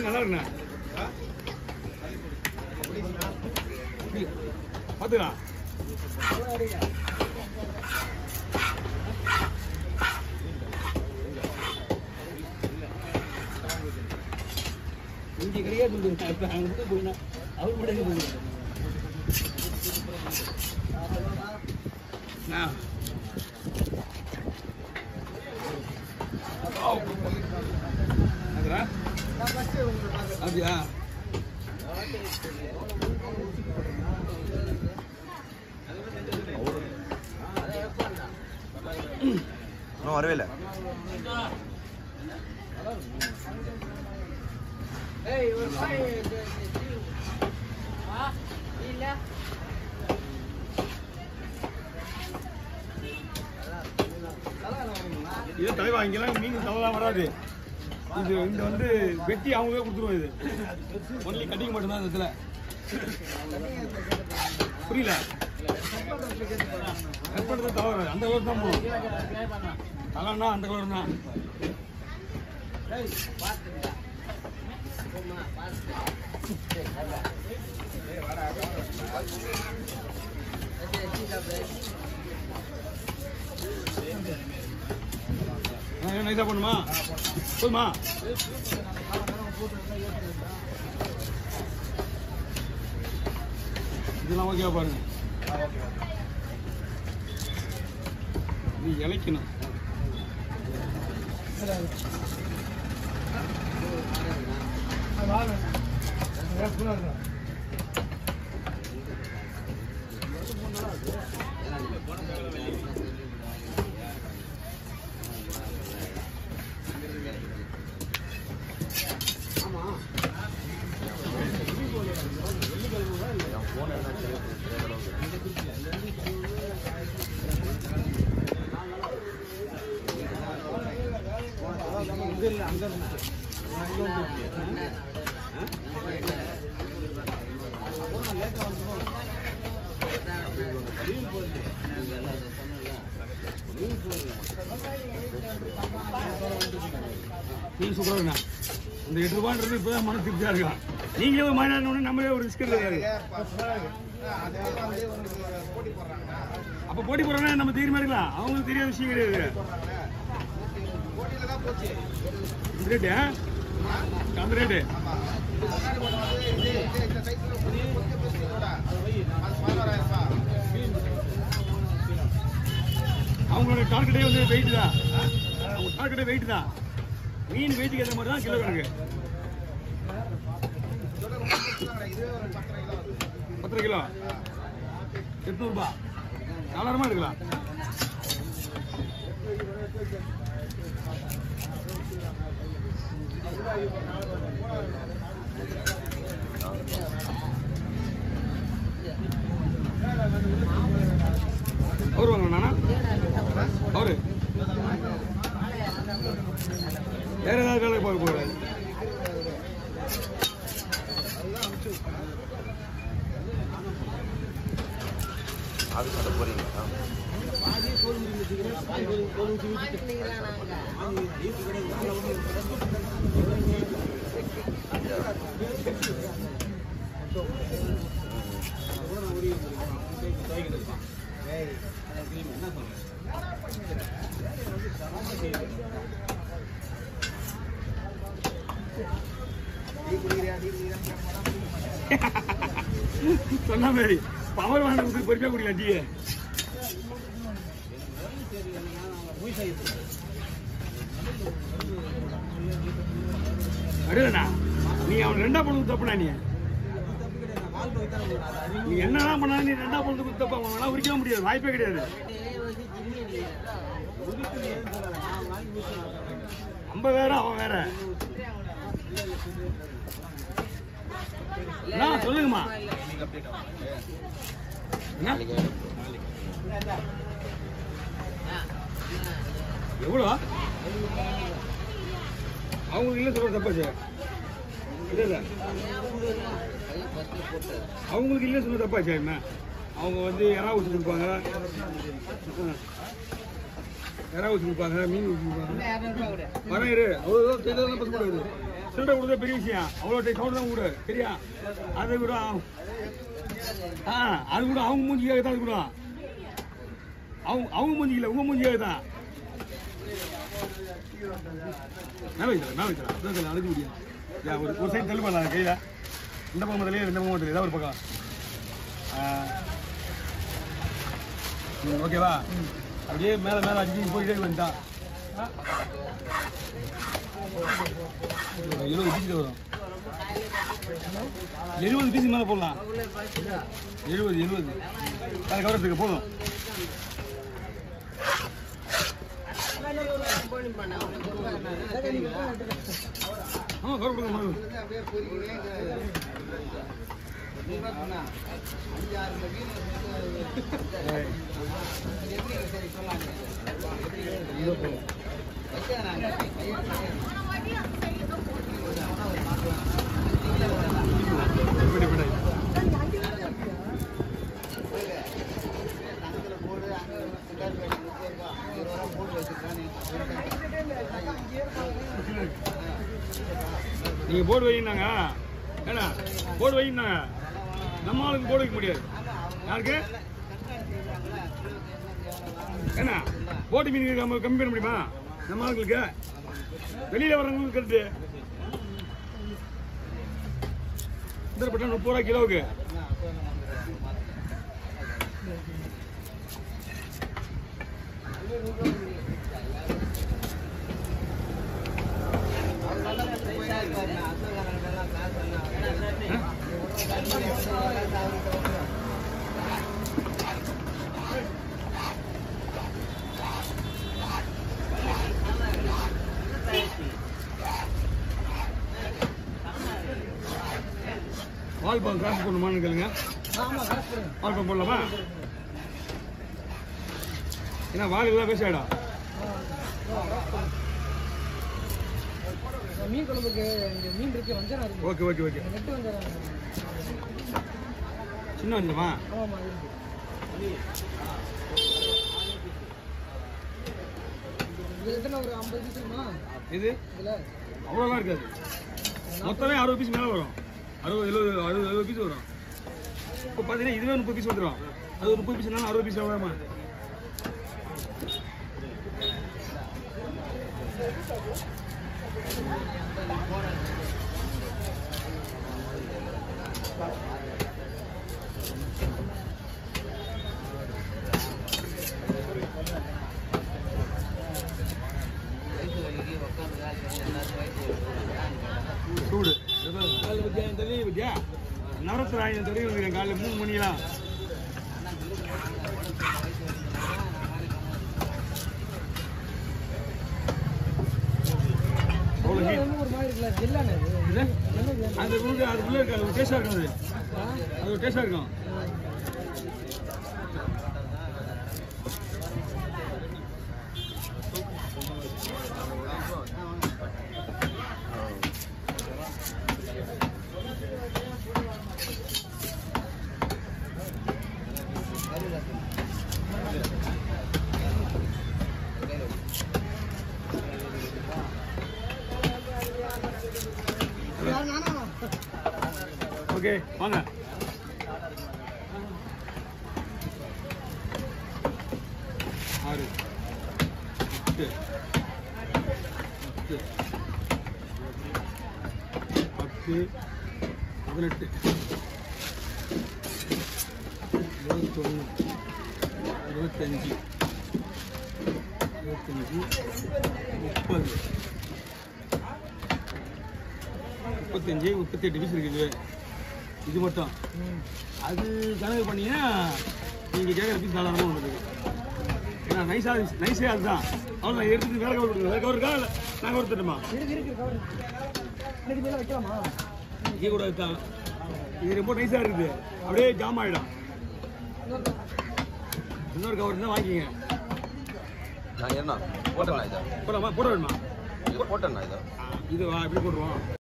நல்லா இருக்குண்ணா பார்த்துக்கலாம். இங்கே கிடையாது இப்போ அங்கே மட்டும் போயினா அவர் மட்டும் போயிடும். அப்படியா இன்னும் வரவே இல்லை. இது தலைவா இங்கெல்லாம் மீன் தலைலாம் வராது. இது இங்க வந்து வெட்டி அவங்களே கொடுத்துருவோம். இது ஒன்லி கட்டிக்க மட்டும்தான் இந்த இடத்துல. புரியல கட் பண்ணுறது தவறு. அந்த கலர் தான் போகும். தலைன்னா அந்த கலர் தான். நைஸா பண்ணுமா போதுமா? இதெல்லாம் ஓகே பாருங்க. நீ இலைக்கணும். மீன் சூப்பராக இந்த 8 ரூபான்றது இப்போ தான் மன திருப்தியாக இருக்கலாம். நீங்களே ஒரு மாநிலம் நம்மளே ஒரு ரிஸ்க் இருக்காது. அப்போ போட்டி போடுறாங்கன்னா நம்ம தெரியுமா இருக்கலாம். அவங்களுக்கு தெரியாத விஷயம் கிடையாது. இந்த ரேட்டு அந்த ரேட்டு அவங்களோட டார்கெட்டே வந்து வெயிட் தான். அவங்க டார்கெட்டே வெயிட் தான். மீன் வெயிட்டுக்கு ஏற்ற மாதிரி தான் கிலோ கணக்கு. 10 கிலோ 800 ரூபாய் தாராளமாக எடுக்கலாம். அவரு வாங்கண்ணா அவரு வேற ஏதாவது வேலைக்கு பார்க்க போகிறாரு. அது சொல்ல போறீங்க. சொன்ன மாதிரி பவர் வாங்க பொறுப்பா குடிக்கலாம் டீ. அடேண்ணா நீ அவன் 2ஆ பொழுது தப்புனா நீ என்னதான் பண்ணாலும் நீ 2ஆ பொழுது தப்பா அவனால உரிக்க முடியாது. வாய்ப்பே கிடையாது. நம்ம வேற அவன் வேற. சொல்லுங்கம்மா எவ்வளோ அவங்களுக்கு இல்லை சொல்ற தப்பாச்சு. இல்லை அவங்களுக்கு இல்லை சொன்ன தப்பாச்சு. என்ன அவங்க வந்து யாராவது கொடுப்பாங்க. இறா வச்சு கொடுப்பாங்க, மீன் வச்சு கொடுப்பாங்க. வரேன் இரு, அவ்வளோ டைட்டாக பசங்க கூடாது. சில்லறை கொடுத்தா பெரிய விஷயம், அவ்வளோ சவுண்ட் தான் கூட சரியா? அதை கூட அது கூட அவங்க மூஞ்சிக்காக தான், அது கூட அவங்க மூஞ்சிக்கல, உங்க மூஞ்சிக்காக தான். மேலே வைக்கலாம் அழைக்க முடியும். ஒரு சைடு தள்ளு பண்ணலாம் கையில். இந்த பக்கத்துலேயே இந்த பக்கத்துலேயே ஏதாவது ஒரு பக்கம். ஓகேவா? அப்படியே மேலே அடிச்சு போயிட்டே வந்துட்டா 70 பீஸ் வரும். 70 பீஸ் மேலே போடலாம். 70 அதை கவரத்துக்கு போதும். ஆமாம் கவர் கொடுங்க. நீங்க போர்டு வைங்க, ஏன்னா போர்டு வைங்க. நம்ம ஆளுக்கு போர்டு வைக்க முடியாது. யாருக்கு என்ன போட்டு மீன் கம்மி பண்ண முடியுமா? நம்ம ஆளுங்களுக்கு வெளியில வர்றவங்களுக்கு கருத்து இந்த பட்டம் 30 ரூபா கிலோவுக்கு. வால்பாம் காசு போடணுமான்னு கேளுங்க. வால்பாம் போடலாமா? ஏன்னா வால் எல்லாம் வேஸ்ட் ஆகிடும். மீன் குழம்புக்கு மீன் இருக்கு, வஞ்சரம் இருக்கு. Okay okay okay. நெட்டு வஞ்சரம் சின்ன வஞ்சரமா? ஆமாம் இருக்கு. இது எத்தனை ஒரு 50 பீஸ் இருக்குமா? இது இதில் அவ்வளோலாம் இருக்காது. மொத்தமே 60 பீஸ் மேலே வரும். 60 பீஸ் வரும். இப்போ பார்த்தீங்கன்னா இதுவே 30 பீஸ் வந்துடும். அது ஒரு 30 பீஸ்னாலும் 60 பீஸ் எவ்வளோமா? சூடு தெரிய பத்தியா? நவரத்தின 1000 தெரிய காலையில் 3 மணிலாம். ஒரு மாதிரி இருக்குல்ல, ஜில்லானே அது உள்ள இருக்காது. ஒரு டேஸ்டாக இருக்கும். அது ஒரு டேஸ்டாக இருக்கும். ஓகே வாங்க. ஆறு 8 10 18 21 25 30 35 38 பீஸ் இருக்குது. இது மட்டும் அது கணக்கு பண்ணீங்கன்னா நீங்கள் கேட்குற பீஸ் தாராளமாக உங்களுக்கு. ஏன்னா நைஸே அதுதான். அவ்வளோ நான் எடுத்துட்டு வேலை கவர் கொடுக்குறேன். கவர் இருக்கா இல்லை நாங்கள் கொடுத்துட்டோமா? இருக்கு கவர். இன்னைக்கு மேலே வைக்கலாமா? இங்கே கூட தான். இது ரொம்ப நைஸாக இருக்குது. அப்படியே ஜாம் ஆகிடும். இன்னொரு கவர் இருந்தால் வாங்கிங்க. நான் என்ன போட்டேண்ணா இதை போடலாமா? போட வேணுமா? போட்டேண்ணா இதை இது எப்படி போடுவோம்?